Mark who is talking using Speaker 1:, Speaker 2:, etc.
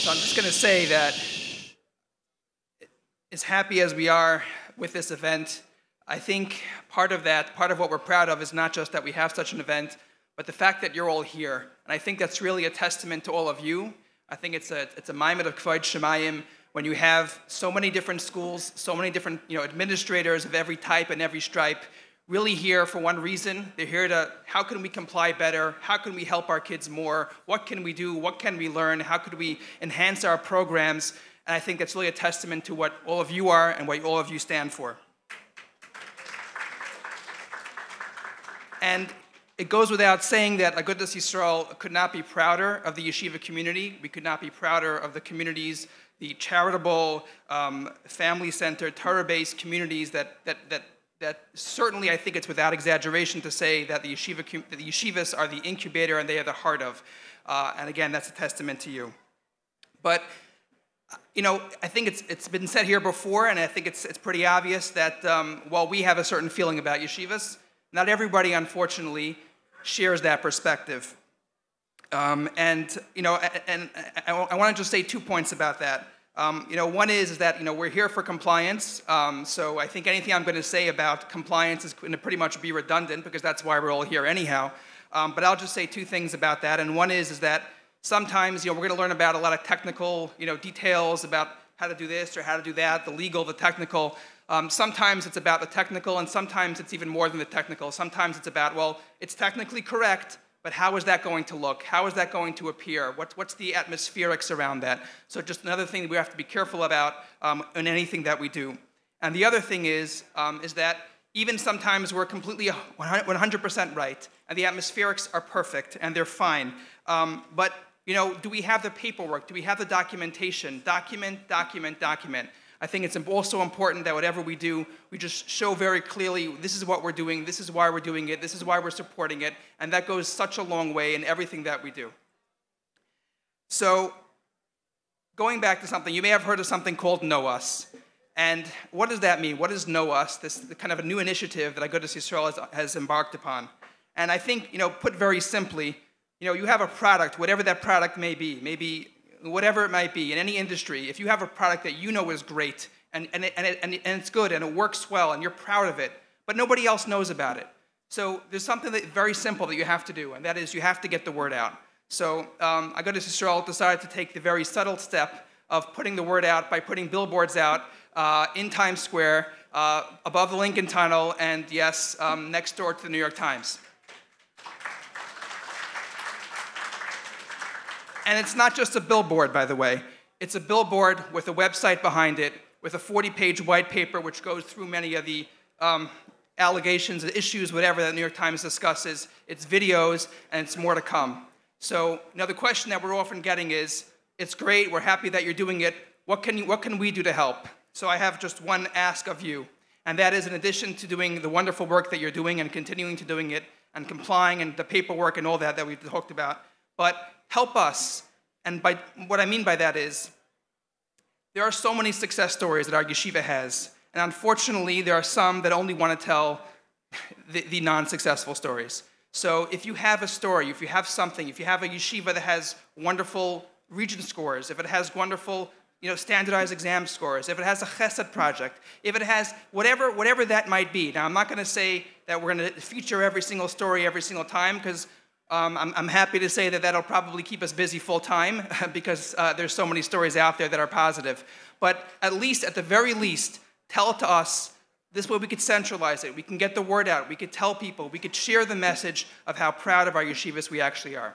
Speaker 1: So I'm just going to say that as happy as we are with this event, I think part of what we're proud of is not just that we have such an event, but the fact that you're all here. And I think that's really a testament to all of you. I think it's a maimed of Kvod Shemayim when you have so many different schools, so many different administrators of every type and every stripe, really here for one reason. They're here to, how can we comply better? How can we help our kids more? What can we do? What can we learn? How could we enhance our programs? And I think that's really a testament to what all of you are and what all of you stand for. And it goes without saying that Agudath Yisrael could not be prouder of the yeshiva community. We could not be prouder of the communities, the charitable, family-centered, Torah-based communities that certainly, I think it's without exaggeration to say that the yeshivas are the incubator and they are the heart of. And again, that's a testament to you. But I think it's been said here before, and I think it's pretty obvious that while we have a certain feeling about yeshivas, not everybody, unfortunately, shares that perspective. And I want to just say 2 points about that. One is that we're here for compliance. So I think anything I'm going to say about compliance is going to pretty much be redundant because that's why we're all here anyhow. But I'll just say 2 things about that. And one is that sometimes we're going to learn about a lot of technical details about how to do this or how to do that, the legal, the technical. Sometimes it's about the technical, and sometimes it's even more than the technical. Sometimes it's about, well, it's technically correct, but how is that going to look? How is that going to appear? What's the atmospherics around that? So just another thing that we have to be careful about in anything that we do. And the other thing is that even sometimes we're completely 100% right, and the atmospherics are perfect, and they're fine. But do we have the paperwork? Do we have the documentation? Document, document, document. I think it's also important that whatever we do, we just show very clearly, this is what we're doing, this is why we're doing it, this is why we're supporting it, and that goes such a long way in everything that we do. So, going back to something, you may have heard of something called Know Us. And what does that mean? What is Know Us? This kind of a new initiative that Agudath Yisrael has embarked upon. And I think, put very simply, you have a product, whatever that product may be, maybe whatever it might be in any industry. If you have a product that is great and it's good and it works well and you're proud of it, but nobody else knows about it. So there's something very simple that you have to do, and that is you have to get the word out. So Agudath Yisrael decided to take the very subtle step of putting the word out by putting billboards out in Times Square, above the Lincoln Tunnel, and yes, next door to the New York Times. And it's not just a billboard, by the way. It's a billboard with a website behind it, with a 40-page white paper which goes through many of the allegations, issues, whatever that the New York Times discusses. It's videos, and it's more to come. So the question that we're often getting is, it's great, we're happy that you're doing it. What can we do to help? So I have just one ask of you, and that is, in addition to doing the wonderful work that you're doing and continuing to doing it and complying and the paperwork and all that we've talked about, but help us. And what I mean by that is, there are so many success stories that our yeshiva has, and unfortunately, there are some that only want to tell the non-successful stories. So if you have a story, if you have something, if you have a yeshiva that has wonderful region scores, if it has wonderful standardized exam scores, if it has a chesed project, if it has whatever that might be. Now, I'm not going to say that we're going to feature every single story every single time, because I'm happy to say that that'll probably keep us busy full time because there's so many stories out there that are positive. But at the very least, tell it to us. This way we could centralize it. We can get the word out. We could tell people. We could share the message of how proud of our yeshivas we actually are.